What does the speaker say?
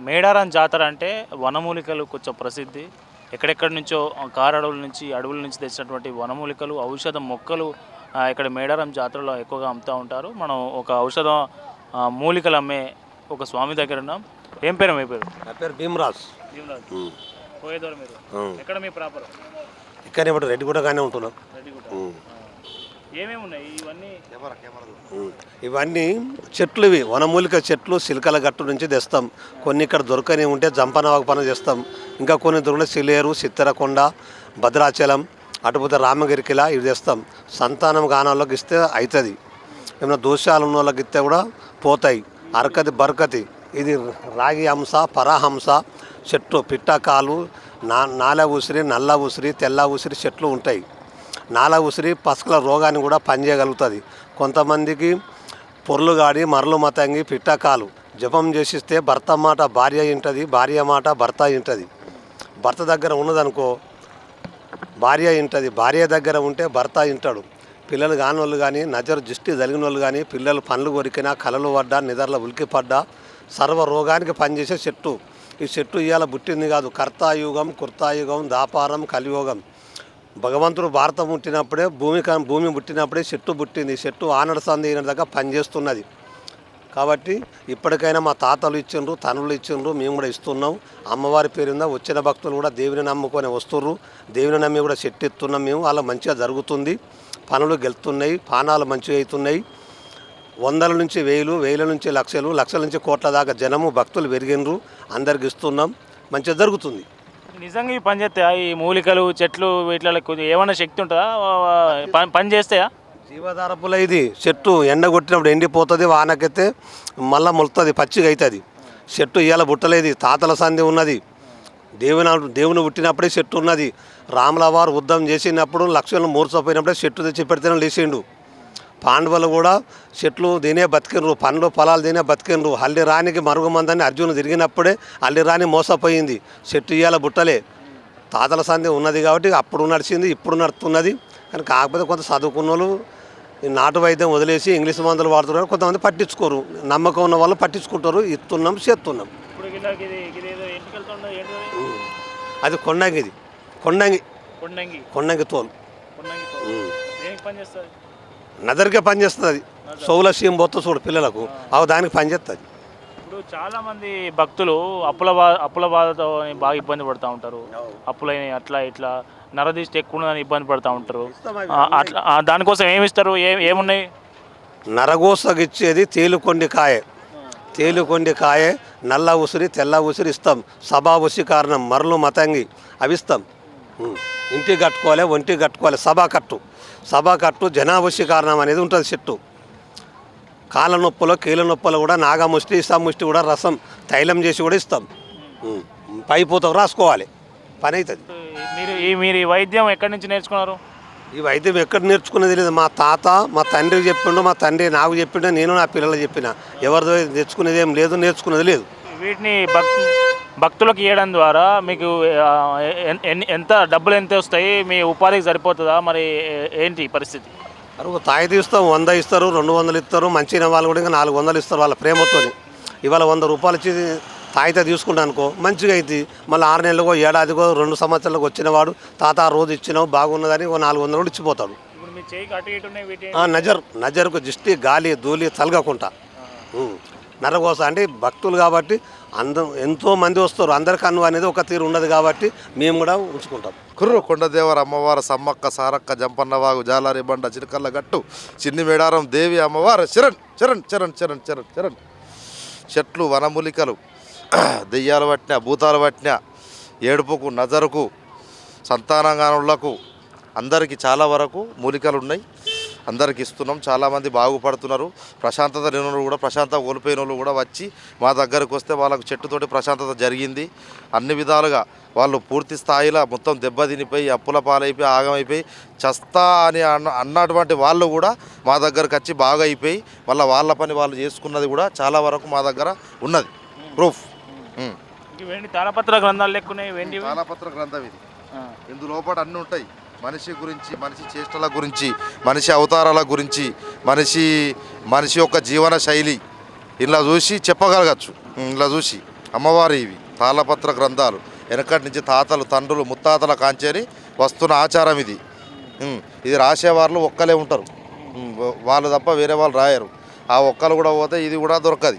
మేడారం జాతర అంటే వనమూలికలు కొంచెం ప్రసిద్ధి. ఎక్కడెక్కడి నుంచో కారడవుల నుంచి, అడవుల నుంచి తెచ్చినటువంటి వనమూలికలు, ఔషధ మొక్కలు ఇక్కడ మేడారం జాతరలో ఎక్కువగా అమ్ముతూ ఉంటారు. మనం ఒక ఔషధం మూలికలు అమ్మే ఒక స్వామి దగ్గర ఉన్నాం. ఏం పేరు మీ పేరు? నా పేరు భీమరాజ్. భీమరాజ్. పోయేదోరు మీరు? ఎక్కడ మీ ప్రాపర్? ఇక్కడనే ఇప్పుడు రెడ్డిగూడగానే ఉంటున్నాం. రెడ్డిగుట్ట. ఏమేమి ఉన్నాయి ఇవన్నీ? ఇవన్నీ చెట్లు, ఇవి వనమూలిక చెట్లు సిలకల గట్టు నుంచి తెస్తాం. కొన్ని ఇక్కడ దొరకని ఉంటే జంపనవాగ చేస్తాం. ఇంకా కొన్ని దొరికిన సిలేరు, సిత్తరకొండ, భద్రాచలం, అటుపోతే రామగిరికిలా ఇవి తెస్తాం. సంతానం గానాల్లోకి ఇస్తే అవుతుంది. ఏమైనా దోషాలు ఉన్న వాళ్ళకి ఇస్తే కూడా పోతాయి. అరకతి బరకతి, ఇది రాగి హంస, పరహంస చెట్టు, పిట్టకాలు, నాల ఉసిరి, నల్ల ఉసిరి, తెల్ల ఉసిరి చెట్లు ఉంటాయి. నాల ఉసిరి పసుకల రోగాన్ని కూడా పనిచేయగలుగుతుంది. కొంతమందికి పొర్లు గాడి, మరలు మతంగి, పిట్టకాలు జపం చేసిస్తే భర్త మాట భార్య వింటుంది, భార్య మాట భర్త వింటుంది. భర్త దగ్గర ఉన్నదనుకో భార్య వింటుంది, భార్య దగ్గర ఉంటే భర్త వింటాడు. పిల్లలు కాని వాళ్ళు కానీ, నజరు దృష్టి జరిగిన వాళ్ళు కానీ, పిల్లలు పండ్లు కొరికినా, కలలు పడ్డా, నిద్రలో ఉలికి పడ్డా, సర్వ రోగానికి పనిచేసే చెట్టు. ఈ చెట్టు ఇవాళ పుట్టింది కాదు. కర్తాయుగం, కృతాయుగం, దాపారం, కలియుగం. భగవంతుడు భారతం పుట్టినప్పుడే, భూమి పుట్టినప్పుడే చెట్టు పుట్టింది. చెట్టు ఆనడ సంది ఈనడ దాకా పనిచేస్తున్నది. కాబట్టి ఇప్పటికైనా మా తాతలు ఇచ్చిండ్రు, తనులు ఇచ్చిండ్రు, మేము కూడా ఇస్తున్నాం. అమ్మవారి పేరుంద వచ్చిన భక్తులు కూడా దేవుని నమ్ముకొని వస్తుర్రు. దేవుని నమ్మి కూడా చెట్టు ఇస్తున్నాం మేము. అలా మంచిగా జరుగుతుంది. పనులు గెలుతున్నాయి, పానాలు మంచిగా అవుతున్నాయి. వందల నుంచి వేలు, వేల నుంచి లక్షలు, లక్షల నుంచి కోట్ల దాకా జనము భక్తులు పెరిగినరు. అందరికి ఇస్తున్నాం, మంచిగా జరుగుతుంది. నిజంగా ఈ పని చేస్తాయా? ఈ మూలికలు చెట్లు వీటిలో ఏమైనా శక్తి ఉంటుందా? పని చేస్తాయా? జీవధారపుల ఇది చెట్టు ఎండ కొట్టినప్పుడు ఎండిపోతుంది, వానకెత్తే మళ్ళీ మొలుతుంది, పచ్చిగా అవుతుంది. చెట్టు ఇవాళ బుట్టలేదు, తాతల సంధి ఉన్నది. దేవుని పుట్టినప్పుడే చెట్టు ఉన్నది. రాముల వారు యుద్ధం చేసినప్పుడు లక్ష్మణులు మూర్చపోయినప్పుడే చెట్టు తెచ్చి పెడితేనే లేచిండు. పాండవులు కూడా చెట్లు దీనే బతికినరు, పండ్లు పొలాలు దీనే బతికినరు. హల్లి రానికి మరుగుమందని అర్జును తిరిగినప్పుడే హల్లి రాని మోసపోయింది. చెట్టు ఇవాళ బుట్టలే. తాతల సంధి ఉన్నది కాబట్టి అప్పుడు నడిచింది, ఇప్పుడు నడుస్తున్నది. కానీ కాకపోతే కొంత చదువుకున్న వాళ్ళు ఈ నాటు వైద్యం వదిలేసి ఇంగ్లీష్ మందులు వాడుతున్నారు. కొంతమంది పట్టించుకోరు. నమ్మకం ఉన్న వాళ్ళు పట్టించుకుంటారు. ఇస్తున్నాం, చేస్తున్నాం. అది కొండంగి, ఇది కొండంగి తోలు నదరికే పనిచేస్తుంది. అది సోవుల సీఎం పోతా చూడు పిల్లలకు, అవి దానికి పనిచేస్తుంది. ఇప్పుడు చాలామంది భక్తులు అప్పుల బాధతో బాగా ఇబ్బంది పడుతూ ఉంటారు. అప్పులైన అట్లా ఇట్లా నరదిష్టి ఎక్కువ ఇబ్బంది పడుతూ ఉంటారు. అట్లా దానికోసం ఏమి ఇస్తారు? ఏమున్నాయి? నరగోసగిచ్చేది తేలుకొండి కాయ, తేలుకొండి కాయ, నల్ల ఉసిరి, తెల్ల ఉసిరి ఇస్తాం. సభా ఉసి కారణం, మరలు మతంగి అవి ఇస్తాం. ఇంటికి కట్టుకోవాలి, ఒంటికి కట్టుకోవాలి. సభా కట్టు జనావసి కారణం అనేది ఉంటుంది. చెట్టు కాళ్ళ నొప్పులు, కీళ్ళ నొప్పులు కూడా నాగముష్టి, ఇసాముష్టి కూడా రసం తైలం చేసి కూడా ఇస్తాం. పైపోతకు రాసుకోవాలి, పని అవుతుంది. మీరు ఈ వైద్యం ఎక్కడి నుంచి నేర్చుకున్నారు? ఈ వైద్యం ఎక్కడ నేర్చుకునేది లేదు. మా తాత మా తండ్రికి చెప్పిండు, మా తండ్రి నాకు చెప్పిండు, నేను నా పిల్లలు చెప్పిన. ఎవరిదో తెచ్చుకునేది ఏం లేదు, నేర్చుకునేది లేదు. వీటిని భక్తులకు ఇవ్వడం ద్వారా మీకు ఎంత డబ్బులు ఎంత వస్తాయి? మీ ఉపాధికి సరిపోతుందా? మరి ఏంటి పరిస్థితి? తాయి తీస్తాం, 100 ఇస్తారు, 200 ఇస్తారు. మంచిన వాళ్ళు కూడా ఇంకా 400 ఇస్తారు వాళ్ళ ప్రేమతో. ఇవాళ 100 రూపాయలు ఇచ్చి తాయితే తీసుకుంటా అనుకో మంచిగా అవుతుంది. మళ్ళీ 6 నెలలకో, ఏడాదికో, 2 సంవత్సరాలకు వచ్చిన వాడు తాత రోజు ఇచ్చినావు బాగున్నదని 400 కూడా ఇచ్చిపోతాడు. నజర్కు దిష్టి, గాలి, ధూళి తలగకుండా నరగోస అంటే భక్తులు కాబట్టి ఎంతో మంది వస్తారు. అందరి కన్ను అనేది ఒక తీరు ఉన్నది కాబట్టి మేము కూడా ఉంచుకుంటాం. కుర్రు కొండదేవర అమ్మవారు, సమ్మక్క, సారక్క, జంపన్నవాగు, జాలారి బండ, చిరుకల్ల గట్టు, చిన్ని మేడారం దేవి అమ్మవారు చరణ్ చరణ్ చరణ్ చరణ్ చరణ్ చరణ్. చెట్లు, వనమూలికలు, దెయ్యాలు పట్టిన, భూతాలు పట్టిన, ఏడుపుకు, నజరుకు, సంతానగానులకు అందరికీ చాలా వరకు మూలికలు ఉన్నాయి. అందరికి ఇస్తున్నాం. చాలామంది బాగుపడుతున్నారు. ప్రశాంతత లేని వాళ్ళు కూడా, ప్రశాంతత కోల్పోయిన వాళ్ళు కూడా వచ్చి మా దగ్గరకు వస్తే వాళ్ళకు చెట్టుతోటి ప్రశాంతత జరిగింది. అన్ని విధాలుగా వాళ్ళు పూర్తి స్థాయిలో మొత్తం దెబ్బతినిపోయి, అప్పుల పాలైపోయి, ఆగమైపోయి, చస్తా అని అన్నటువంటి వాళ్ళు కూడా మా దగ్గరకు వచ్చి బాగా అయిపోయి మళ్ళీ వాళ్ళ పని వాళ్ళు చేసుకున్నది కూడా చాలా వరకు మా దగ్గర ఉన్నది. ప్రూఫ్. తాళపత్ర గ్రంథాలు లెక్కున్నాయి. తాళపత్ర గ్రంథం ఇది. ఇందులోపట అన్నీ ఉంటాయి. మనిషి గురించి, మనిషి చేష్టల గురించి, మనిషి అవతారాల గురించి, మనిషి యొక్క జీవన శైలి ఇలా చూసి చెప్పగలగచ్చు. ఇలా చూసి అమ్మవారి ఇవి తాళపత్ర గ్రంథాలు వెనకటి నుంచి తాతలు తండ్రులు ముత్తాతల కాంచేని వస్తున్న ఆచారం ఇది. ఇది రాసేవాళ్ళు ఒక్కలే ఉంటారు, వాళ్ళు తప్ప వేరే వాళ్ళు రాయరు. ఆ ఒక్కలు కూడా పోతే ఇది కూడా దొరకదు.